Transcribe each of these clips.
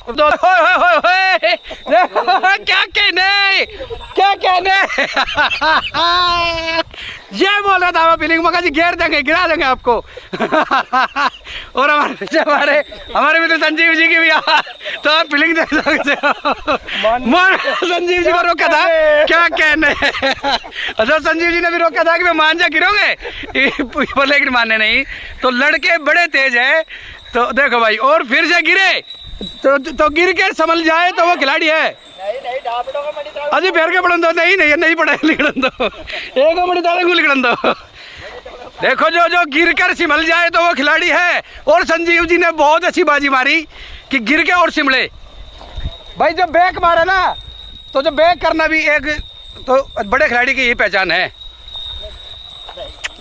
क्या कहने क्या कहने ये बोल रहा था फीलिंग मगा जी घेर देंगे गिरा देंगे आपको। और हमारे हमारे मित्र संजीव जी की भी तो आप फीलिंग दे सकते हो। संजीव जी को रोका था क्या कहने। अच्छा संजीव जी ने भी रोका था कि मैं मान जा गिरोगे लेकिन मानने नहीं। तो लड़के बड़े तेज है तो देखो भाई और फिर से गिरे तो गिर के संभल जाए तो वो खिलाड़ी है। अजी फेर के पढ़न दो नहीं पढ़े लिखन दो एक मणि ताले लिखन दो। देखो जो गिर कर संभल जाए तो वो खिलाड़ी है। और संजीव जी ने बहुत अच्छी बाजी मारी कि गिर के और सिमले। भाई जब बैक मारे ना तो जो बैक करना भी एक तो बड़े खिलाड़ी की यही पहचान है।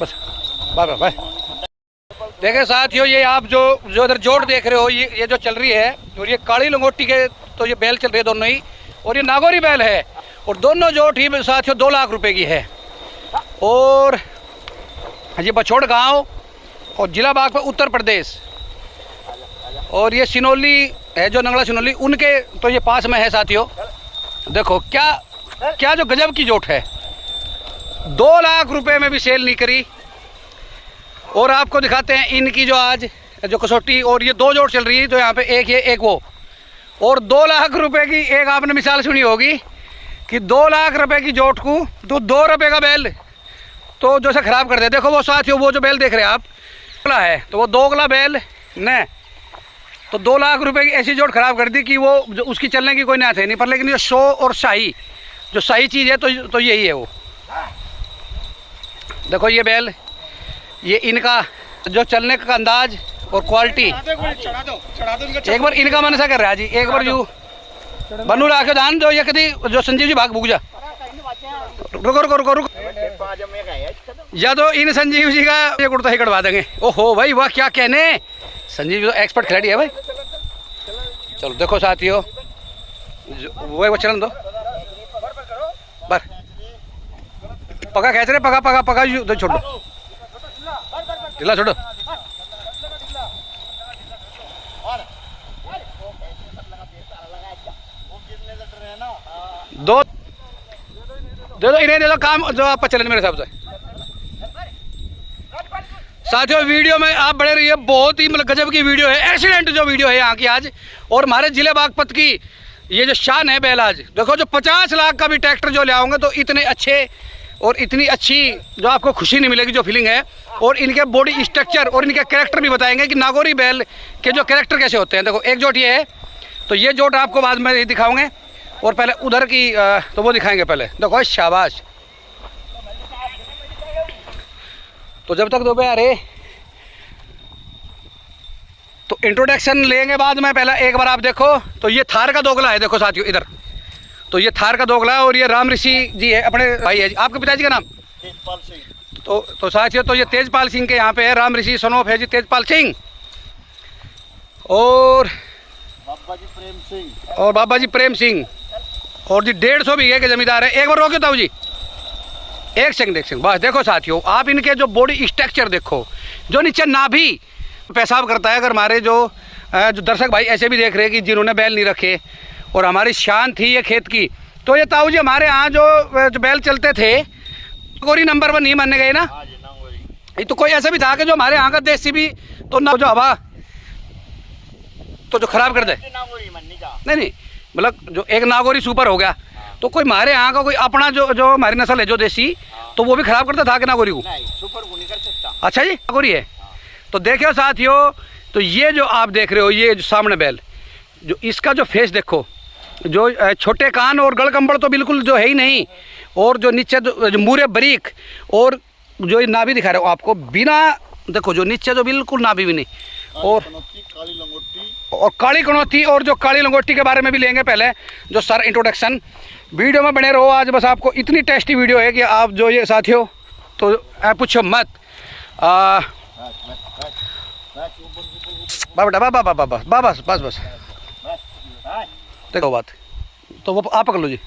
बस बाय बाय। देखे साथियों ये आप जो इधर जोड़ देख रहे हो ये जो चल रही है और ये काली लंगोटी के तो ये बैल चल रही है दोनों ही। और ये नागौरी बैल है और दोनों जोड़ ही साथियों 2 लाख रुपए की है। और ये बछोड़ गांव और जिला बागपत उत्तर प्रदेश। और ये सिनोली है जो नंगला सिनोली उनके तो ये पास में है साथियों। देखो क्या जो गजब की जोट है 2 लाख रुपए में भी सेल नहीं करी। और आपको दिखाते हैं इनकी जो आज जो कसौटी और ये 2 जोड़ चल रही है तो यहाँ पे एक ये एक वो। और 2 लाख रुपए की एक आपने मिसाल सुनी होगी कि 2 लाख रुपए की जोट को तो 2 रुपए का बैल तो जो से ख़राब कर दे। देखो वो साथियों वो जो बैल देख रहे हैं आप अगला है तो वो 2 अगला बैल न तो 2 लाख रुपए की ऐसी जोट ख़राब कर दी कि वो जो उसकी चलने की कोई ना थे नहीं। पर लेकिन ये शो और शाही जो सही चीज़ है तो यही है वो। देखो ये बैल ये इनका जो चलने का अंदाज और क्वालिटी एक बार इनका मन ऐसा कर रहा है जी। एक बार यू बनू ला के दान जो ये कभी जो संजीव जी भाग भूग जा रुको या तो इन संजीव जी का ये कुर्ता ही कटवा देंगे। ओहो भाई वाह क्या कहने। संजीव जी तो एक्सपर्ट खिलाड़ी है भाई। चलो देखो साथियों वो चलन दो बर पका खेच रहे पका छोड़ दो ढीला छोड़ो। दे दो इन्हें दे दो काम जो आप चलन मेरे हिसाब से। साथियों वीडियो में आप बड़े रहिए बहुत ही मतलब गजब की वीडियो है। एक्सीलेंट जो वीडियो है यहाँ की आज और हमारे जिले बागपत की ये जो शान है बैल आज। देखो जो 50 लाख का भी ट्रैक्टर जो ले आओगे तो इतने अच्छे और इतनी अच्छी जो आपको खुशी नहीं मिलेगी जो फीलिंग है। और इनके बॉडी स्ट्रक्चर और इनके कैरेक्टर भी बताएंगे कि नागौरी बैल के जो कैरेक्टर कैसे होते हैं। देखो एक जोट ये है तो ये जोट आपको बाद में दिखाओगे और पहले उधर की तो वो दिखाएंगे पहले। देखो शाबाश। तो जब तक दो आ रहे तो इंट्रोडक्शन लेंगे बाद में। पहला एक बार आप देखो तो ये थार का दोगला है। देखो साथियों इधर तो ये थार का दोगला है और ये राम ऋषि जी है अपने भाई है। आपके पिताजी का नाम तेजपाल सिंह। तो साथियों तो ये तेजपाल सिंह के यहाँ पे है। राम ऋषि सनोफ है जी तेजपाल सिंह। और बाबा जी प्रेम सिंह और जी 150 बीघे के जमींदार है। एक बार रोके ताऊ जी एक सेकंड बस। देखो साथियों आप इनके जो बॉडी स्ट्रक्चर देखो जो नीचे नाभि पेशाब करता है। अगर हमारे जो दर्शक भाई ऐसे भी देख रहे हैं कि जिन्होंने बैल नहीं रखे और हमारी शान थी ये खेत की तो ये ताऊ जी हमारे यहाँ जो बैल चलते थे नागौरी नंबर 1 नहीं मानने गए ना। ये तो कोई ऐसा भी था कि जो हमारे यहाँ का देसी भी तो ना जो हवा तो जो खराब कर दे नहीं मतलब जो एक नागौरी सुपर हो गया तो कोई हमारे यहाँ का कोई अपना जो हमारी नस्ल है जो देसी तो वो भी खराब करता था कि नागौरी को सुपर को नहीं कर सकता। अच्छा जी नागौरी है। तो देखियो साथियों तो ये जो आप देख रहे हो ये जो सामने बैल जो इसका जो फेस देखो जो छोटे कान और गलकंबल तो बिल्कुल जो है ही नहीं। और जो नीचे जो मूरे बरीक और जो ये नाभि दिखा रहे हो आपको बिना देखो जो नीचे जो बिल्कुल नाभि भी नहीं। और काली कनौती और जो काली लंगोटी के बारे में भी लेंगे पहले जो सर इंट्रोडक्शन। वीडियो में बने रहो आज बस आपको इतनी टेस्टी वीडियो है कि आप जो ये साथियों तो पूछो मत। बस देखो बात तो वो आप पकड़ लो जी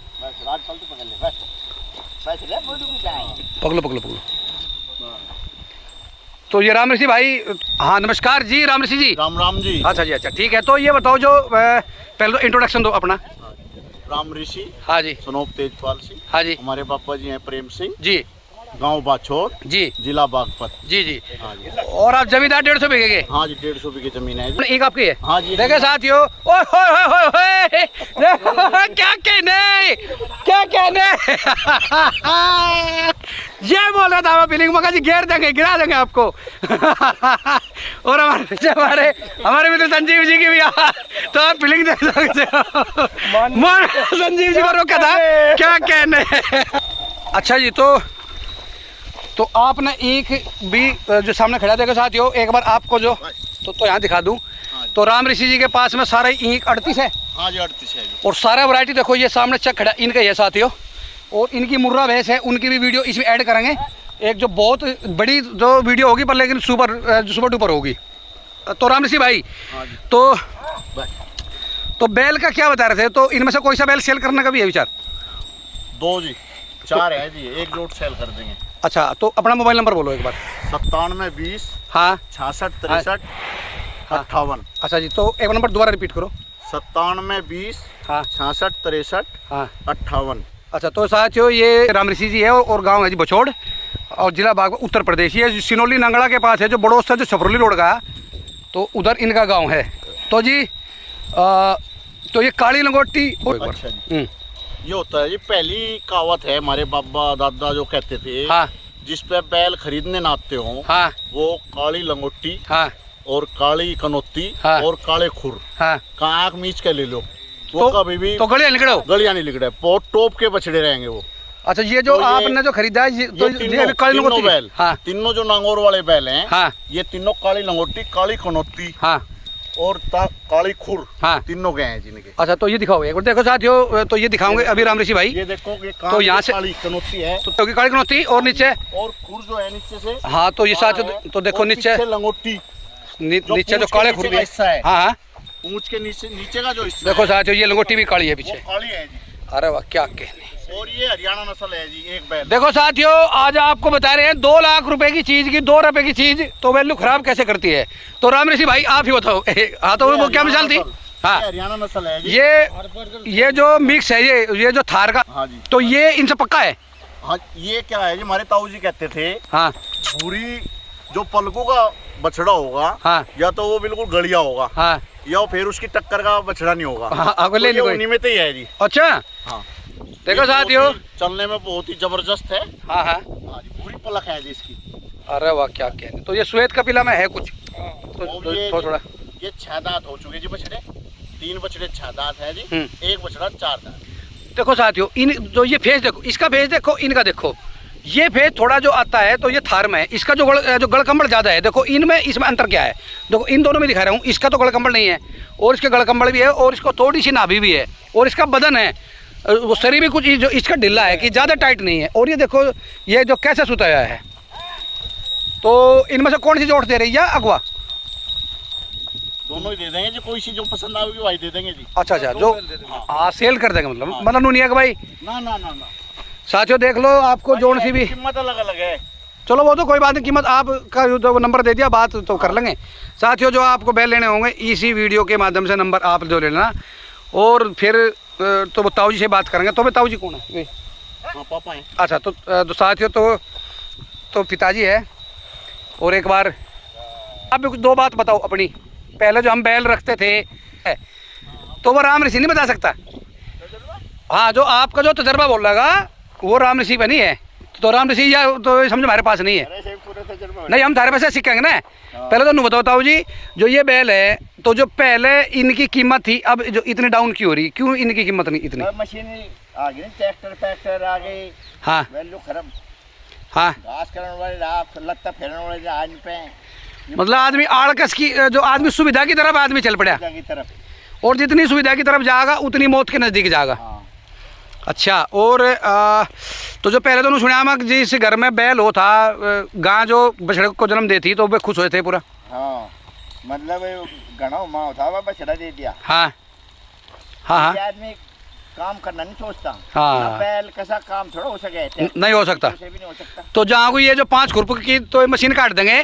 पकड़ो। तो ये राम ऋषि भाई हाँ नमस्कार जी राम ऋषि जी। राम राम जी। अच्छा जी अच्छा ठीक है। तो ये बताओ जो पहले तो इंट्रोडक्शन दो अपना। राम ऋषि, हाँ जी, सनोप तेजपाल सिंह। हाँ जी, हमारे पापा जी हैं प्रेम सिंह जी गांव बाछोर जी जिला बागपत। जी जी। हाँ जी, और आप जमींदार 150 बीघे के? हाँ जी, 150 बीघे जमीन है जी। एक आपकी है? हाँ जी। देखे साथियों, ओए होए होए होए होए, क्या कहने, क्या कहने। ये बोल रहा था मैं फीलिंग मगा जी, घेर देंगे, गिरा देंगे आपको। और हमारे मित्र संजीव जी की भी तो आप फीलिंग दे सकते हो। संजीव जी को रोका था, क्या कहने। अच्छा जी, तो आपने एक भी जो सामने खड़ा देखो साथियों, एक बार आपको जो तो यहाँ दिखा दूं। तो राम ऋषि जी के पास में सारा ईंट 38 है। हाँ जी, 38 है जी। और सारा वैरायटी देखो, ये सामने चेक खड़ा इनका ही है साथियों। और इनकी मुर्रा भैंस है, उनकी भी वीडियो इसमें ऐड करेंगे, एक जो बहुत बड़ी जो वीडियो होगी, पर लेकिन सुपर डुपर होगी। तो राम ऋषि भाई, तो बैल का क्या बता रहे थे? तो इनमें से कोई सा बैल सेल करने का भी है विचार? 2 जी, 4 है जी, एक जोड़ सेल कर देंगे। अच्छा, तो अपना मोबाइल नंबर बोलो एक बार। 97 20 हाँ 66 63 58। अच्छा जी, तो एक नंबर दोबारा रिपीट करो। 97 20 हाँ 66 63 हाँ 58। अच्छा, तो साथियों ये राम ऋषि जी है और गांव है जी बछोड़, और जिला बागपत उत्तर प्रदेश। ये सिनोली नंगड़ा के पास है, जो बड़ोस से जो सफरोली रोड का, तो उधर इनका गांव है। तो जी तो ये काली लंगोटी। अच्छा जी, ये होता है जी, पहली कहावत है हमारे बाबा दादा जो कहते थे। हाँ, जिस पे बैल खरीदने ना आते हो, हाँ, वो काली लंगोटी, हाँ, और काली कनौती, हाँ, और काले खुर, हाँ, का आँख मीच के ले लो, वो तो, कभी भी तो गलियां निकलो, गलियां नहीं लिगड़े, बहुत टॉप के बछड़े रहेंगे वो। अच्छा, ये जो तो आपने जो खरीदा है ये, तो ये काली लंगोटी बैल, हाँ, तीनों जो नांगोर वाले बैल हैं, हाँ, ये तीनों काली लंगोटी, काली कनौती, हाँ, और काली खुर, हाँ, तीनों गए हैं जिनके। अच्छा, तो ये दिखाओ एक बार। देखो साथियों, तो ये दिखाओगे अभी राम ऋषि भाई। ये देखो, ये तो यहाँ से काली कनौती है, तो काली कनौती, और नीचे और खुर जो है नीचे से। हाँ, तो ये साथियों, तो देखो नीचे लंगोटी, नीचे जो काले खुर भी हिस्सा है। हाँ हाँ, पूंछ के नीचे का जो हिस्सा देखो साथियों, ये लंगोटी भी काली है पीछे। काली है जी। अरे वाह, क्या कहने। और ये हरियाणा नस्ल है जी, एक बैल। देखो साथियों, आज आपको बता रहे हैं 2 लाख रुपए की चीज की 2 रुपए की चीज तो वैल्यू खराब कैसे करती है। तो राम ऋषि भाई आप ही बताओ। हाँ, तो वो क्या मिसाल थी? हाँ, हरियाणा नस्ल है जी। ये जो मिक्स है, ये जो थार का, हाँ जी, तो ये इनसे पक्का है? हाँ, ये क्या है जी, हमारे ताऊ जी कहते थे। हाँ, पूरी जो पलकों का बछड़ा होगा, हाँ, या तो वो बिल्कुल गड़िया होगा, हाँ, या फिर उसकी टक्कर का बछड़ा नहीं होगा। हाँ, अगले तो उन्हीं में तो ही है जी। अच्छा, हाँ, देखो साथियों, चलने में बहुत ही जबरदस्त है। हाँ हाँ, हाँ जी, पूरी पलक है जी इसकी। अरे वाह, क्या कहने। तो ये श्वेत कपिला में है कुछ, तो थोड़ा ये 6 दांत हो चुके जी बछड़े, 3 बछड़े 6 दांत है जी, एक बछड़ा 4 दांत। देखो साथियों, इन जो ये फेस देखो, इसका फेस देखो, इनका देखो, ये फेस थोड़ा जो आता है तो ये थार में है, इसका जो गलकंबल ज़्यादा है। देखो इनमें, इसमें अंतर क्या है, देखो इन दोनों में दिखा रहा हूँ, इसका तो गलकंबल नहीं है, और इसके गलकंबल भी है, और इसको थोड़ी सी नाभि भी है, और इसका बदन है, वो शरीर भी कुछ जो इसका ढीला है कि ज़्यादा टाइट नहीं है। और ये देखो, ये जो कैसे सुताया है। तो इनमें से कौन सी जोड़ दे रही है? अगवा दोनों ही दे देंगे जी, कोई सी जो पसंद आएगी वही दे देंगे जी। अच्छा, जो हाँ सेल कर देंगे, मतलब नूनी है भाई। ना ना ना ना साथियों देख लो, आपको जोड़ सी भी कीमत अलग अलग है। चलो वो तो कोई बात नहीं, कीमत आपका जो नंबर दे दिया, बात तो कर लेंगे। साथियों, जो आपको बैल लेने होंगे, इसी वीडियो के माध्यम से नंबर आप जो ले लेना, और फिर तो वो ताऊ जी से बात करेंगे। तो ताऊ जी कौन है? हाँ, पापा हैं। अच्छा, तो साथियों, तो पिताजी है। और एक बार आप भी कुछ 2 बात बताओ अपनी। पहले जो हम बैल रखते थे, तो वो राम ऋषि नहीं बता सकता। हाँ, जो आपका जो तजर्बा बोल रहा वो राम ऋषि पे नहीं है, तो राम ऋषि या तो समझो हमारे पास नहीं है। नहीं, हम थारे पैसे सीखेंगे ना। पहले तो नहीं बताओ जी, जो ये बैल है, तो जो पहले इनकी कीमत थी, अब जो इतनी डाउन क्यों हो रही, क्यों इनकी कीमत नहीं इतनी? मशीन आ गई, ट्रैक्टर आ गई। हाँ, वैल्यू खराब। हाँ, घास करने वाले, लत्ता फेरने वाले आज पे, मतलब आदमी आड़कस की, जो आदमी सुविधा की तरफ आदमी चल पड़ा, की तरफ, और जितनी सुविधा की तरफ जाएगा उतनी मौत के नज़दीक जाएगा। हाँ। अच्छा, और तो जो पहले तो सुना मैं जिस घर में बैल हो था, गां जो बछड़े को जन्म देती, तो वे खुश हुए थे पूरा। हाँ, मतलब घना माँ था, वह बछड़ा दे दिया। हाँ हाँ हाँ, आदमी काम करना नहीं सोचता। हाँ, बैल कैसा काम थोड़ा हो सके, नहीं हो सकता। भी नहीं हो सकता। तो जहाँ को ये जो 5 खुरप की तो मशीन काट देंगे,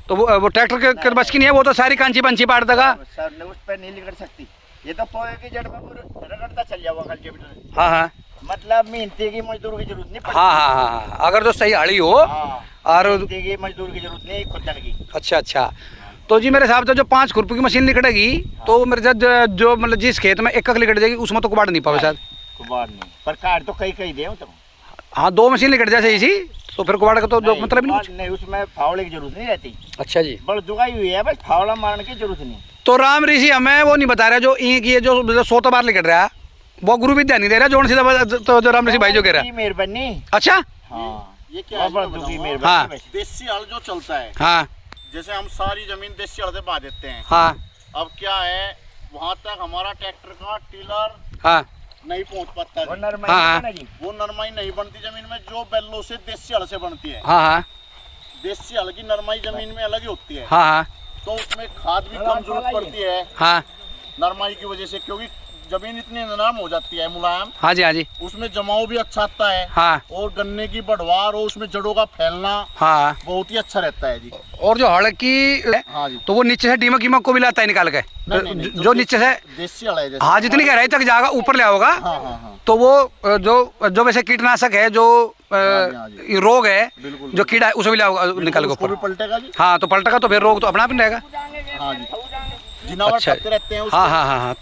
तो वो ट्रैक्टर के बस की नहीं है, वो तो सारी कांची पंची पाट देगा। सर ने उस पर नहीं लिगड़ सकती, ये तो पोए की जड़ में पूरा रगड़ता चल जाओ कल्टीवेटर। हाँ हाँ मतलब मेहनती की मजदूर की जरूरत नहीं हाँ हाँ हाँ हाँ, अगर जो सही आड़ी हो हाँ, और मेहनती की मजदूर की जरूरत नहीं खुदन की। अच्छा अच्छा। तो जी मेरे हिसाब से जो 5 खुरपी की मशीन निकलेगी तो मेरे साथ जो मतलब जिस खेत में एक निकट जाएगी उसमें तो कुबाड़ नहीं पावे शायद। कुबाड़ नहीं पर काट तो कई कई दे तुम। हाँ 2 मशीन निकट जाए सही सी तो फिर कुबाड़ का तो नहीं, मतलब ही कुबाड़ नहीं, उसमें फावड़े की जरूरत नहीं रहती। अच्छा जी। बड़ दुगाई हुई है, बस फावड़ा मारने की जरूरत नहीं। तो राम ऋषि हमें वो नहीं बता रहा जो ईंट की जो 100 बार निकट रहा वो गुरु विद्या नहीं दे रहा जोन सीधा तो जो राम ऋषि भाई जो कह रहा है। मेहरबानी। अच्छा हाँ ये क्या है, बड़ मैं दुखी बताऊं? मेहरबानी हाँ। बस। देसी हल जो चलता है, हाँ जैसे हम सारी जमीन देसी हल से बहा देते हैं। हाँ अब क्या है, वहाँ तक हमारा ट्रैक्टर का टीलर हाँ नहीं पहुँच पाता वो जी। नरमाई हाँ। है ना जी। वो नरमाई नहीं बनती जमीन में जो बैलों से देसी हल से बनती है। हाँ हाँ देसी हल की नरमाई जमीन में अलग ही होती है। हाँ हाँ तो उसमें खाद भी कम जरूरत पड़ती है हाँ नरमाई की वजह से, क्योंकि जमीन इतनी नरम हो जाती है, मुलायम, हाँ जी हाँ जी उसमें जमाव भी अच्छा आता है। हाँ और गन्ने की बढ़वार और उसमें जड़ों का फैलना हाँ। बहुत ही अच्छा रहता है जी। और जो हड़ की हाँ जी। तो वो नीचे से डीमक कीमक को भी लाता है निकाल के नहीं, जो नीचे से देसी हल है जैसे। हाँ जितनी गहराई तक जाएगा ऊपर ले आओगा हाँ हाँ हाँ तो वो जो वैसे कीटनाशक है जो हाँ जी। ये रोग है बिल्कुल जो कीड़ा है उसे भी ले आओगा निकाल के उसको भी ऊपर। पलटेगा जी। हाँ तो पलटेगा तो फिर रोग तो अपना आप ही रहेगा। हाँ जी, जिनावर अच्छा। करते रहते हैं उसको। हाँ हाँ हाँ हाँ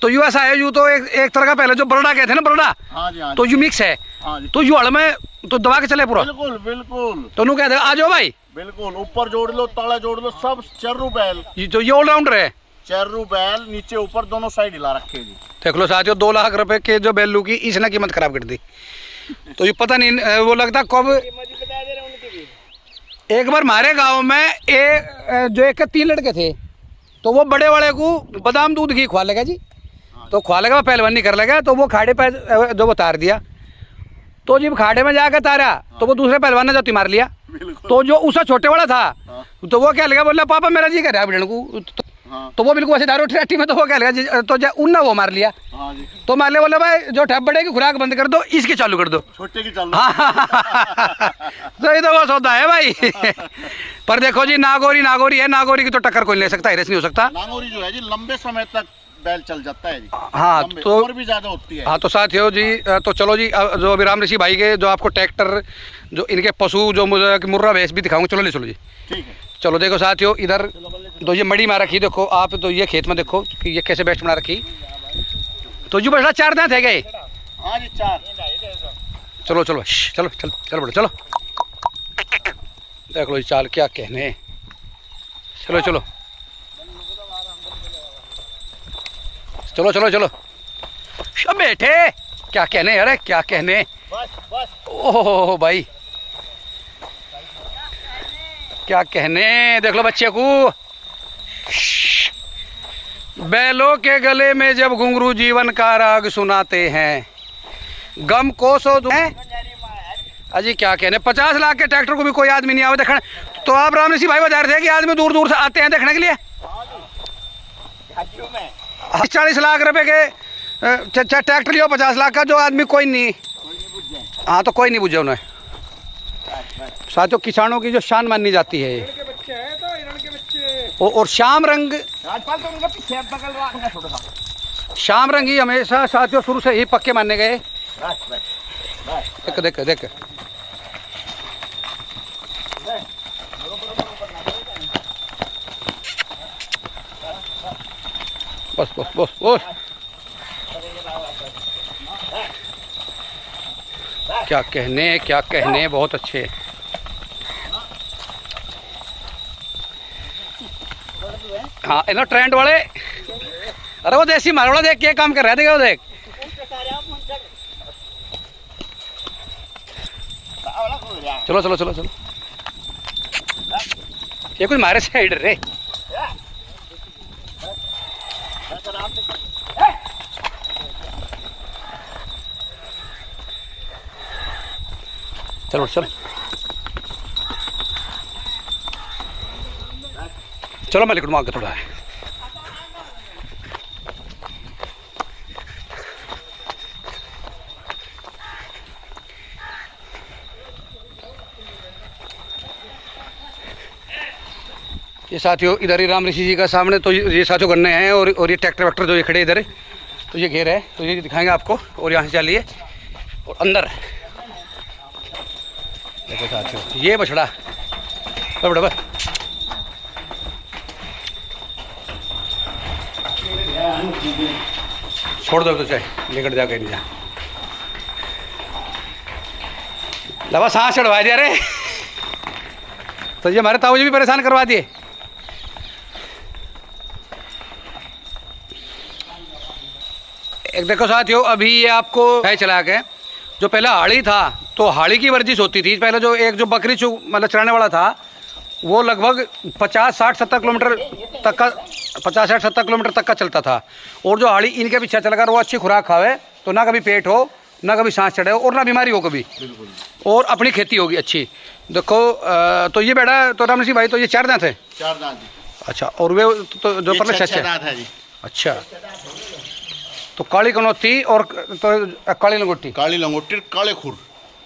तो यू ऐसा है यू तो एक तरह का पहले जो बरड़ा कहते हैं ना बरड़ा हाँ जी हाँ तो जी। यू मिक्स है हाँ जी तो यू हड़ में तो दबा के चले पूरा बिल्कुल बिल्कुल तो नू कहते आ जाओ भाई बिल्कुल। ऊपर जोड़ लो, तला जोड़ लो, सब चर्रू बैल, ये ऑलराउंडर है। चर्रू बैल नीचे ऊपर दोनों साइड हिला रखे जी। देख लो साथियों 2 लाख रुपए के जो बैलू की इसने कीमत खराब कर दी। तो ये पता नहीं वो लगता कब एक बार हमारे गांव में जो एक 3 लड़के थे तो वो बड़े वाले को बादाम दूध घी खुआ लगा जी। तो खुआ लगा पहलवानी कर लगा तो वो खाड़े पे जो वो तार दिया तो जब खाड़े में जाकर तारा तो वो दूसरे पहलवान ने जो मार लिया। बिल्कुल। तो जो उसका छोटे वाला था हाँ। तो वो क्या लगा बोला पापा मेरा जी कर रहा है भिड़न को हाँ तो वो बिल्कुल ऐसे दारू ट्रैक्टी में तो वो क्या लगा तो उनने वो मार लिया। हाँ जी। तो मान ले बोले भाई जो ठप बड़े की खुराक बंद कर दो इसकी चालू कर दो। छोटे की चल तो ये तो वो सौदा है भाई। पर देखो जी नागौरी है, नागौरी की तो टक्कर कोई नहीं ले सकता, रेस नहीं हो सकता। नांगोरी जो है जी लंबे समय तक बैल चल जाता है जी। हाँ लंबे, तो उम्र भी ज्यादा होती है। हाँ तो साथियों जी तो चलो जी जो अभी राम ऋषि भाई के जो आपको ट्रैक्टर जो इनके पशु जो मुझे मुर्रा भैंस भी दिखाऊंगा। चलो ले चलो जी ठीक है। चलो देखो साथियों इधर तो ये मड़ी मार रखी देखो आप तो ये खेत में देखो कि ये कैसे बेस्ट बना रखी। तो जो बड़ा 4 दांत है गए। हाँ जी 4। चलो चलो चलो चल चलो बड़े चलो देख लो ये चाल क्या कहने। चलो चलो चलो चलो चलो सब बैठे क्या कहने अरे क्या कहने। बस बस। ओह भाई क्या कहने देख लो बच्चे को। बैलों के गले में जब घुंघरू जीवन का राग सुनाते हैं गम को सो अजी क्या कहने 50 लाख के ट्रैक्टर को भी कोई आदमी नहीं आवे देखने। तो आप राम ऋषि भाई बता रहे थे कि आदमी दूर दूर से आते हैं देखने के लिए। 40 लाख रुपए के ट्रैक्टर लियो 50 लाख का जो आदमी कोई नहीं। हाँ तो कोई नहीं बुझे उन्हें। साथियों किसानों की जो शान मानी जाती है और श्याम रंग श्याम रंग ही हमेशा साथियों शुरू से ही पक्के माने गए। देख देख देख बस बस बस बस क्या कहने बहुत अच्छे। हाँ इन्हों ट्रेंड वाले अरे वो देसी मारवाड़ा देख क्या काम कर रहा है वो देख। चलो चलो चलो चलो ये कुछ मारे साइड रे। चलो चलो चलो मैं लिखूँ आगे थोड़ा है। ये साथियों इधर ही राम ऋषि जी का सामने तो ये साथियों गन्ने हैं और ये ट्रैक्टर वैक्टर जो ये खड़े इधर है, तो ये घेर है, तो ये दिखाएंगे आपको। और यहाँ से चलिए और अंदर देखो साथियों ये बछड़ा बड़ा छोड़ दो तो चाहे लेकर जाकर नहीं जा लवा सांस चढ़वा दिया रे। तो ये हमारे ताऊ जी भी परेशान करवा दिए। एक देखो साथियों अभी ये आपको है चला के जो पहले हाड़ी था तो हाड़ी की वर्जिश होती थी। पहले जो एक जो बकरी मतलब चराने वाला था वो लगभग 50-60-70 किलोमीटर तक का 50-60-70 किलोमीटर तक का चलता था। और जो हाड़ी इनके पीछे चलकर वो अच्छी खुराक खावे तो ना कभी पेट हो ना कभी सांस चढ़े और ना बीमारी हो कभी, और अपनी खेती होगी अच्छी। देखो तो ये बेटा तो राम सिंह भाई तो ये 4 दांत है। 4 दांत जी। अच्छा और वे तो जो पर 6 दांत है जी। अच्छा तो काली कनौती और तो काली लंगोटी, काली लंगोटी काले खुर,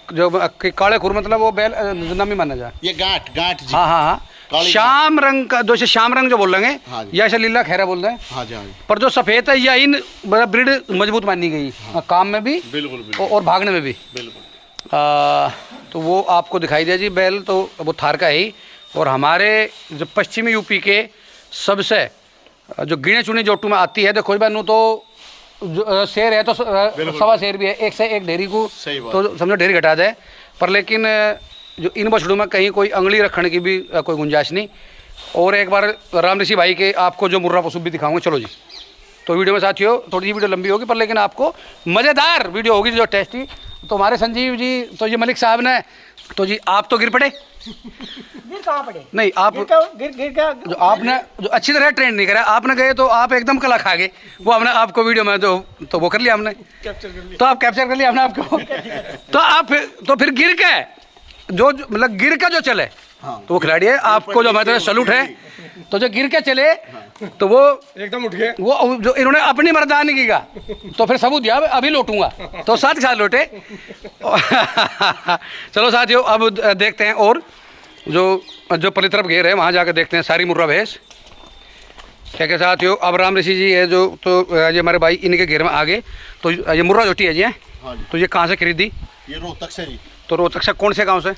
जो काले खुर मतलब वो बैल नमी माना जाए। ये गांठ जी। हाँ हाँ हाँ शाम रंग का जो श्याम रंग जो बोल रहे हैं या ऐसे लीला खैरा बोल रहे हैं। हाँ जी हाँ जी। पर जो सफ़ेद है या इन ब्रीड मजबूत मानी गई काम में भी बिल्कुल और भागने में भी बिल्कुल। तो वो आपको दिखाई दिया जी बैल तो वो थार का ही। और हमारे जो पश्चिमी यूपी के सबसे जो गिने चुने जोटू में आती है देखो बानू तो जो शेर है तो सवा शेर भी है, एक से एक ढेरी को तो समझो ढेरी घटा दे। पर लेकिन जो इन बछड़ों में कहीं कोई अंगली रखने की भी कोई गुंजाइश नहीं। और एक बार राम ऋषि भाई के आपको जो मुर्रा पशु भी दिखाऊंगा। चलो जी तो वीडियो में साथियों थोड़ी सी वीडियो लंबी होगी पर लेकिन आपको मज़ेदार वीडियो होगी जो टेस्टी। तो हमारे संजीव जी तो ये मलिक साहब ने तो जी आप तो गिर पड़े गिर कहाँ पड़े? नहीं आप गिर का जो आपने जो अच्छी तरह ट्रेन नहीं करा आपने गए तो आप एकदम कला खा गए। वो हमने आपको वीडियो में तो वो कर लिया हमने, तो आप कैप्चर कर लिया हमने आपको। तो आप तो फिर गिर के जो मतलब गिर का जो चले तो वो खिलाड़ी है आपको जो हमारे तरफ सैल्यूट है। तो जो गिर के चले तो वो एकदम उठ गए, वो जो इन्होंने अपनी मर्दानगी की का तो फिर सबूत दिया अभी लौटूंगा तो साथ के साथ लौटे। चलो साथियों अब देखते हैं और जो पली तरफ घेर है वहाँ जाकर देखते हैं सारी मुर्रा भैंस क्या क्या साथियों। अब राम ऋषि जी है जो तो ये हमारे भाई इनके घेर में आ गए। तो ये मुर्रा जोटी है जी है तो ये कहाँ से खरीदी? ये रोहतक से जी। तो रोहतक से कौन से गांव से?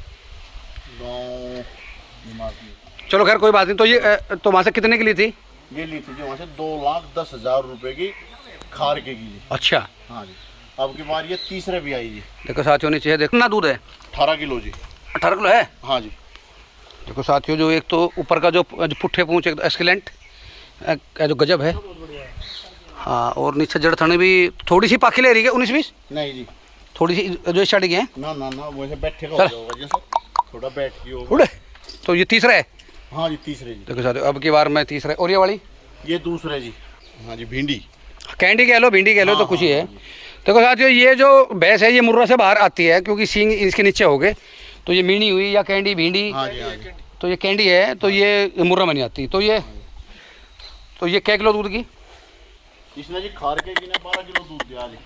चलो खैर कोई बात नहीं। तो ये तो वहाँ से कितने की ली थी? ये ली थी जी वहाँ से 2,10,000 रुपए की खार के की। अच्छा हाँ जी। अब की बार ये तीसरे भी आई जी। देखो साथियों नीचे है देखो ना दूध है 18 किलो जी। 18 किलो है। हाँ जी। देखो साथियों जो एक तो ऊपर का जो पुट्ठे पूंछ एक एक्सीलेंट जो गजब है। हाँ और नीचे जड़ थने भी थोड़ी सी पाखी ले रही है 19-20 नहीं जी थोड़ी सी जो स्टार्टिंग है ना वैसे बैठे का होगा जैसे थोड़ा बैठ के होगा। तो ये तीसरा है। हाँ जी तीसरे जी। देखो साथियों अब की बार मैं तीसरा और ये वाली ये दूसरे जी। हाँ जी भिंडी कैंडी कह लो भिंडी कह लो तो कुछ ही है। देखो साथियों ये जो भैंस है ये मुर्रा से बाहर आती है क्योंकि सींग इसके नीचे हो गए तो ये मीनी हुई या कैंडी भिंडी। हाँ जी हाँ जी। तो ये कैंडी है तो ये मुर्रा में नहीं आती। तो ये क्या किलो दूध की? इसने जी खार के की ने 12 किलो दूध दिया जी।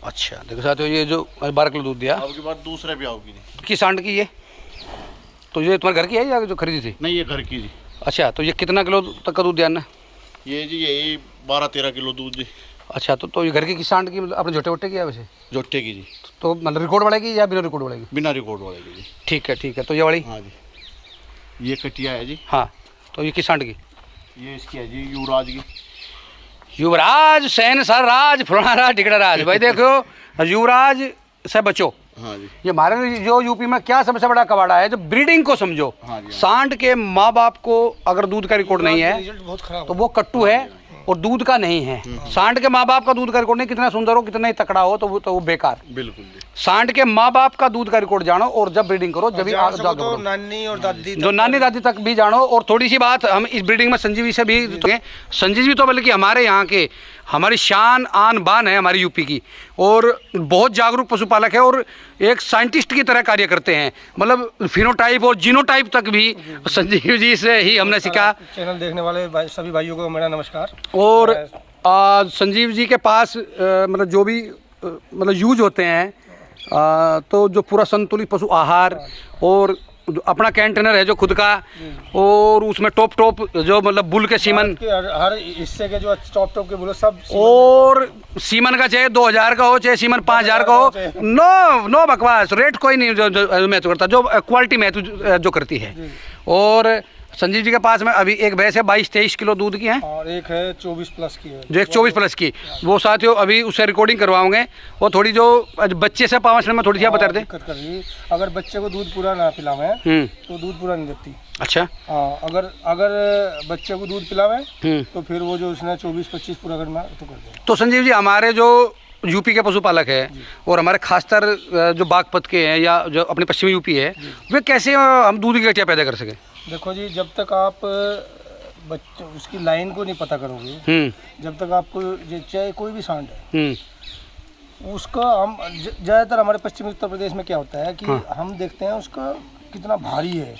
अच्छा देखो साथियों ये जो 12 किलो दूध दिया। अब के बाद दूसरे भी आओगी जी। किस सांड की ये? तो ये तुम्हारे घर की है या जो खरीदी थी? नहीं ये घर की जी। अच्छा तो ये कितना किलो तक का दूध दिया ना? ये जी यही 12-13 किलो दूध जी। अच्छा तो ये घर की किस सांड की मतलब अपने छोटे वोटे की है वैसे? जोटे की जी। तो मतलब रिकॉर्ड वाले की या बिना रिकॉर्ड वाले की? बिना रिकॉर्ड वाले की जी। ठीक है तो ये वाली? हाँ जी ये कटिया है जी। हाँ तो ये किस सांड की? ये इसकी है जी युवराज की। युवराज सैन सर राज फलाना राज टिकड़ा राज भाई देखो युवराज से बचो। हाँ जी ये हमारे जो यूपी में क्या सबसे बड़ा कबाड़ा है जो ब्रीडिंग को समझो। हाँ जी। सांड के माँ बाप को अगर दूध का रिकॉर्ड नहीं है तो वो कट्टू है और दूध का नहीं है। सांड के माँ बाप का दूध का रिकॉर्ड नहीं कितना सुंदर हो कितना ही तकड़ा हो तो वो बेकार। बिल्कुल जी। सांड के माँ बाप का दूध का रिकॉर्ड जानो और जब ब्रीडिंग करो जब तो नानी और दादी जो नानी दादी तक भी जानो। और थोड़ी सी बात हम इस ब्रीडिंग में संजीवी से भी संजीव जी तो बल्कि हमारे यहाँ के हमारी शान आन बान है हमारी यूपी की और बहुत जागरूक पशुपालक है और एक साइंटिस्ट की तरह कार्य करते हैं। मतलब फिनोटाइप और जीनोटाइप तक भी संजीव जी से ही हमने सीखा। चैनल देखने वाले सभी भाइयों को मेरा नमस्कार। और संजीव जी के पास मतलब जो भी मतलब यूज होते हैं तो जो पूरा संतुलित पशु आहार और जो अपना कंटेनर है जो खुद का, और उसमें टॉप जो मतलब बुल के सीमन, हर हिस्से के जो टॉप के बोलो सब और सीमन का चाहे 2000 का हो चाहे सीमन 5000 का हो, नो बकवास, रेट कोई नहीं जो महत्व करता, जो क्वालिटी महत्व जो करती है। और संजीव जी के पास में अभी एक भैंस है 22-23 किलो दूध की है, और एक है 24 प्लस की है, जो एक 24 प्लस की, वो साथियों अभी उससे रिकॉर्डिंग करवाओगे। वो थोड़ी जो बच्चे से पावस में थोड़ी सी आप बता दें। दिक्कत कर रही है, अगर बच्चे को दूध पूरा ना पिलावे तो दूध पूरा नहीं देती। अच्छा, हाँ, अगर बच्चे को दूध पिलावे तो फिर वो जो उसने 24-25 पूरा करना तो कर दे। तो संजीव जी हमारे जो यूपी के पशुपालक है और हमारे खासतर जो बागपत के हैं या जो अपने पश्चिमी यूपी है, वे कैसे हम दूध की गठिया पैदा कर सके? देखो जी, जब तक आप बच्चे उसकी लाइन को नहीं पता करोगे, जब तक आपको चाहे कोई भी सांड है उसका, हम ज़्यादातर हमारे पश्चिमी उत्तर प्रदेश में क्या होता है कि हम देखते हैं उसका कितना भारी है,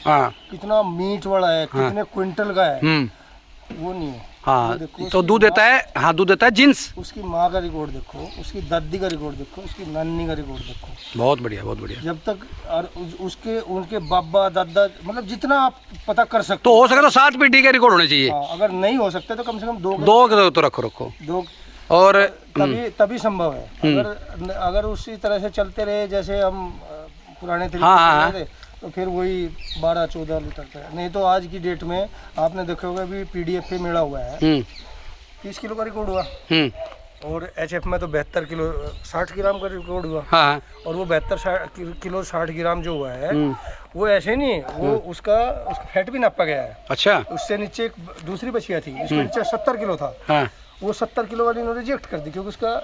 कितना मीट वाला है, कितने क्विंटल का है, वो नहीं है। हाँ, तो दूध देता है, हाँ दूध देता है जींस। उसकी माँ का रिकॉर्ड देखो, उसकी दादी का रिकॉर्ड देखो, उसकी नानी का रिकॉर्ड देखो। बहुत बढ़िया, बहुत बढ़िया। जब तक और उसके उनके बाबा दादा, मतलब जितना आप पता कर सकते तो हो सके तो 7 पीढ़ी के रिकॉर्ड होने चाहिए। अगर नहीं हो सकते तो कम से कम दो तो रखो दो, और तभी संभव है। अगर उसी तरह से चलते रहे जैसे हम पुराने तरीके से थे, तो फिर वही 12-14 लीटर का। नहीं तो आज की डेट में आपने देखा होगा अभी पीडीएफ पे मिला हुआ है 30 किलो का रिकॉर्ड हुआ, और एचएफ में तो 72 किलो 60 ग्राम का रिकॉर्ड हुआ। हाँ, और वो 72 किलो 60 ग्राम जो हुआ है वो ऐसे नहीं, वो उसका फैट भी नापा गया है। अच्छा, उससे नीचे एक दूसरी बछिया थी, उसके नीचे 70 किलो था। हाँ, वो 70 किलो वाली इन्होंने रिजेक्ट कर दी क्योंकि उसका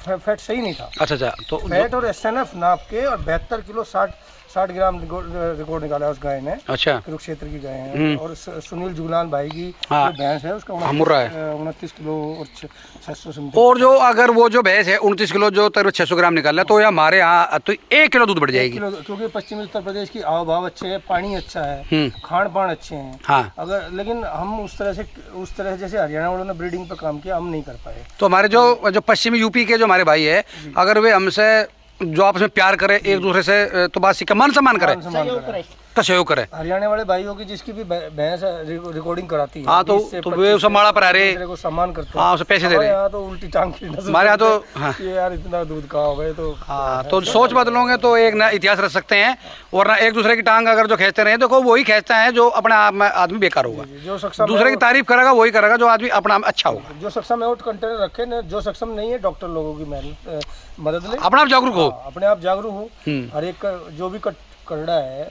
फैट सही नहीं था। अच्छा, तो फैट और एसएनएफ नाप के और 72 किलो 60 ग्राम रिकॉर्ड निकाला उस गाय ने। अच्छा, कुरुक्षेत्र की गाय है। और सुनील जुगलान भाई की जो भैंस है उसका 29 किलो और 600 समथिंग। और जो अगर वो जो भैंस है 29 किलो जो तक 600 ग्राम निकालना, तो ये हमारे यहाँ तो 1 किलो दूध बढ़ जाएगी, क्योंकि पश्चिमी उत्तर प्रदेश की आव भाव अच्छे है, पानी अच्छा है, खान पान अच्छे हैं। हाँ, अगर लेकिन हम उस तरह जैसे हरियाणा वालों ने ब्रीडिंग पे काम किया, हम नहीं कर पाए। तो हमारे जो पश्चिमी यूपी के जो हमारे भाई है, अगर वे हमसे जो आपस में प्यार करे एक दूसरे से, तो बात सीखा मान सम्मान करे, तो सहयोग करे। हरियाणा वाले भाइयों की जिसकी भी भैंस रिकॉर्डिंग कराती है, हाँ, तो वे उसे माड़ा पर आ रहे को सम्मान करते हैं। हाँ, उसे पैसे दे रहे हैं। तो उल्टी टांग की नजर हमारे यहाँ तो हाँ, यार इतना दूध कहाँ हो गए। तो हाँ, तो सोच बदलोगे तो एक ना इतिहास रख सकते हैं, वरना एक दूसरे की टांग अगर जो खींचते रहे तो वही खींचता है जो अपने आप में आदमी बेकार होगा। जो सक्षम दूसरे की तारीफ करेगा वही करेगा जो आदमी अपना अच्छा होगा। जो सक्षम है वो कंटेनर रखे न, जो सक्षम नहीं है डॉक्टर लोगों की मदद ले, अपने आप जागरूक हो, अपने आप जागरूक हो। हर एक जो भी कटड़ा है,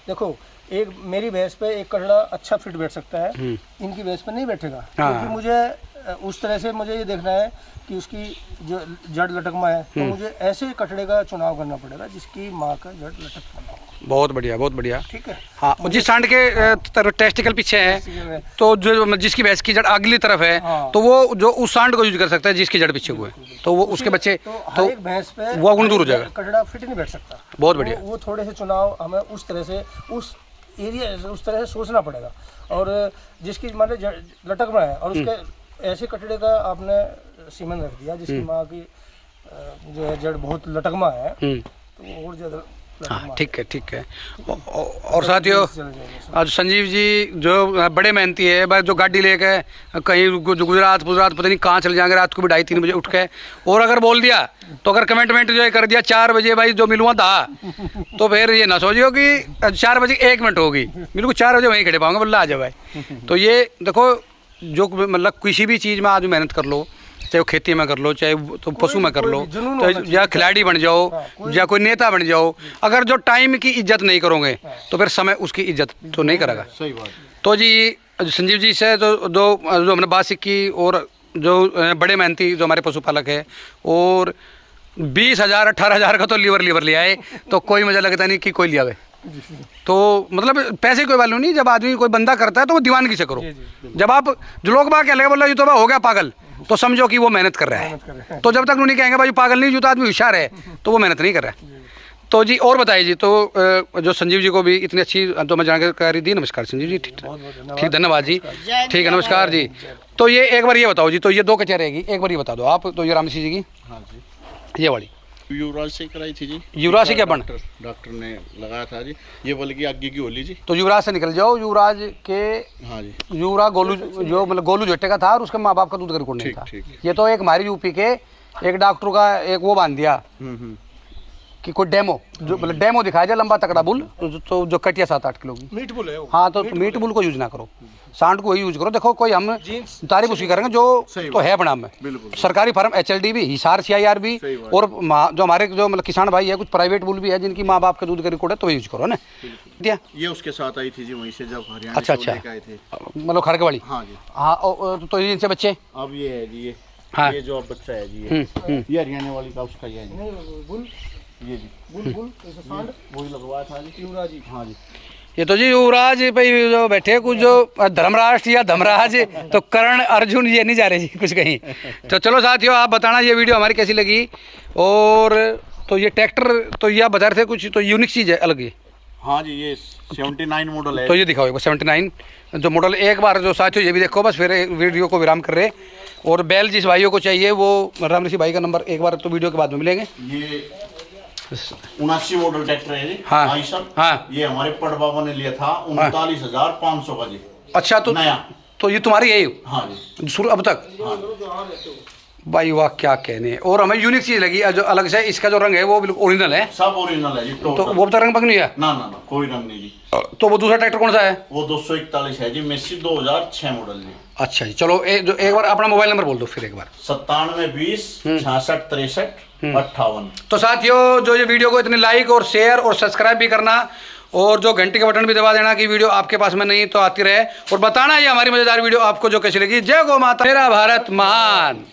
देखो एक मेरी भैंस पे एक कटड़ा अच्छा फिट बैठ सकता है, इनकी भैंस पे नहीं बैठेगा, क्योंकि मुझे उस तरह से मुझे ये देखना है कि उसकी जो जड़ लटकमा है, तो मुझे ऐसे कटड़े का चुनाव करना पड़ेगा जिसकी माँ का जड़ लटकमा हो। बहुत बढ़िया, बहुत बढ़िया। ठीक है। हाँ, जिस सांड के टेस्टिकल पीछे है, तो जो जिसकी भैंस की जड़ अगली तरफ है, तो वो जो उस सांड को यूज कर सकता है जिसकी जड़ पीछे हुए, तो वो उसके बच्चे तो एक भैंस पे वो गुण दूर हो जाएगा, कटड़ा फिट नहीं बैठ सकता। बहुत बढ़िया। वो थोड़े से चुनाव हमें उस तरह से उस एरिया उस तरह से सोचना पड़ेगा। और जिसकी मान लो लटक में है और उसके ऐसे कटड़े का आपने सीमन रख दिया जिसकी माँ की जो है जड़ बहुत लटकमा है, तो वो और ज़्यादा। हाँ, ठीक है। और साथियों, आज संजीव जी जो बड़े मेहनती है, बस जो गाड़ी लेके कहीं गुजरात पता नहीं कहाँ चले जाएंगे, रात को भी 2:30-3 बजे उठ के, और अगर बोल दिया तो अगर कमेंटमेंट जो है कर दिया 4 बजे भाई जो मिलूँगा था, तो फिर ये ना सोचियो कि 4 बजे 1 मिनट होगी, बिल्कुल 4 बजे वहीं खड़े पाऊंगा, बोला आ जाओ भाई। तो ये देखो, जो मतलब किसी भी चीज़ में आज मेहनत कर लो, चाहे वो खेती में कर लो, चाहे तो पशु में कर लो, तो या खिलाड़ी बन जाओ या कोई नेता बन जाओ, अगर जो टाइम की इज्जत नहीं करोगे तो फिर समय उसकी इज्जत तो नहीं करेगा। सही बात। तो जी संजीव जी से जो हमने बात सीखी, और जो बड़े मेहनती जो हमारे पशुपालक है, और 20,000 18,000 का तो लीवर लिया है, तो कोई मजा लगता नहीं कि कोई लिया है। तो मतलब पैसे कोई वैल्यू नहीं, जब आदमी कोई बंदा करता है तो वो दीवानगी से करो। जब आप जो लोग बाग क्या लगे बोला ये तो हो गया पागल, तो समझो कि वो मेहनत कर रहा है। तो जब तक उन्हें कहेंगे भाई पागल नहीं, जो तो आदमी होशियार है, तो वो मेहनत नहीं कर रहा है। तो जी और बताइए जी, तो जो संजीव जी को भी इतनी अच्छी तो मैं जानकारी दी। नमस्कार संजीव जी। ठीक, धन्यवाद जी। ठीक है, नमस्कार जी। तो ये एक बार ये बताओ जी, तो ये 2 कच्चा रहेगी, एक बार ये बता दो आप, तो ये राम सिंह जी की, हाँ जी, ये वाली युवराज से कराई थी जी। युवराज से क्या बन? डॉक्टर ने लगाया था जी, ये बोले कि आगे की होली जी। तो युवराज से निकल जाओ। युवराज के हाँ जी, युवराज गोलू, जो मतलब गोलू जोटे का था और उसके माँ बाप का दूध का रिकॉर्ड नहीं ठीक, था। ठीक। ये तो एक हमारे यूपी के एक डॉक्टर का एक वो बांध दिया कि कोई डेमो, जो मतलब डेमो दिखाया जाए लंबा तकड़ा बुल, तो जो कटिया 7-8 किलो की। मीट बुल है वो। हाँ, तो मीट बुल को यूज ना करो, सांड को ही यूज करो। देखो कोई हम तारीफ उसकी करेंगे जो सही तो है बना में। बिल्कुल। सरकारी फार्म HLD भी, हिसार CIR भी, सही बात। और जो हमारे जो मतलब किसान भाई है, कुछ प्राइवेट बुल भी है जिनकी माँ बाप का दूध का रिकॉर्ड है, तो यूज करो ना। दिया ये उसके साथ आई थी जी, वहीं से जब हरियाणा अच्छा, से अच्छा। लेके आए थे। मतलब खड़गवाड़ी। हाँ जी। हाँ, तो ये इनसे बच्चे। अब ये है जी, ये हाँ। ये जो अब बच्चा है जी, ये हरियाणा वाली का उसका ये है जी। नहीं बुल ये जी बुल ऐसे सांड वही लगवाया था जी। युवराज जी। हाँ जी। ये तो जी युवराज भाई जो बैठे कुछ जो धर्मराष्ट्र या धर्मराज, तो कर्ण अर्जुन ये नहीं जा रहे जी कुछ कहीं। तो चलो साथियों, आप बताना ये वीडियो हमारी कैसी लगी। और तो ये ट्रैक्टर तो ये आप बता रहे थे कुछ तो यूनिक चीज़ है अलग ये। हाँ जी, ये 79 मॉडल है। तो ये दिखाओ 79 जो मॉडल। एक बार जो साथियों ये भी देखो, बस फिर वीडियो को विराम कर रहे। और बैल जिस भाइयों को चाहिए वो राम ऋषि भाई का नंबर एक बार तो वीडियो के बाद में मिलेंगे। ये 79 मॉडल ट्रैक्टर है जी। हाँ। आइसर। हाँ। ये हमारे पड़ बाबा ने लिया था 39,500 का जी। अच्छा, तो नया। तो ये तुम्हारी यही हाँ जी। शुरू अब तक? भाई वाह, क्या कहने। और हमें यूनिक चीज़ लगी जो अलग से, इसका जो रंग है वो बिल्कुल ओरिजिनल है। सब ओरिजिनल है जी। तो टोटल। वो अब तक रंग पक नहीं है? ना ना ना, कोई रंग नहीं जी। तो वो दूसरा ट्रैक्टर कौन सा है? वो 241 है जी, मेसी 2006 मॉडल जी। अच्छा जी, चलो एक बार अपना मोबाइल नंबर बोल दो फिर एक बार। 97 20 66 63 58। तो साथियों, जो ये वीडियो को इतने लाइक और शेयर और सब्सक्राइब भी करना, और जो घंटे का बटन भी दबा देना कि वीडियो आपके पास में नहीं तो आती रहे, और बताना ये हमारी मजेदार वीडियो आपको जो कैसी लगी। जय गौ माता, मेरा भारत महान।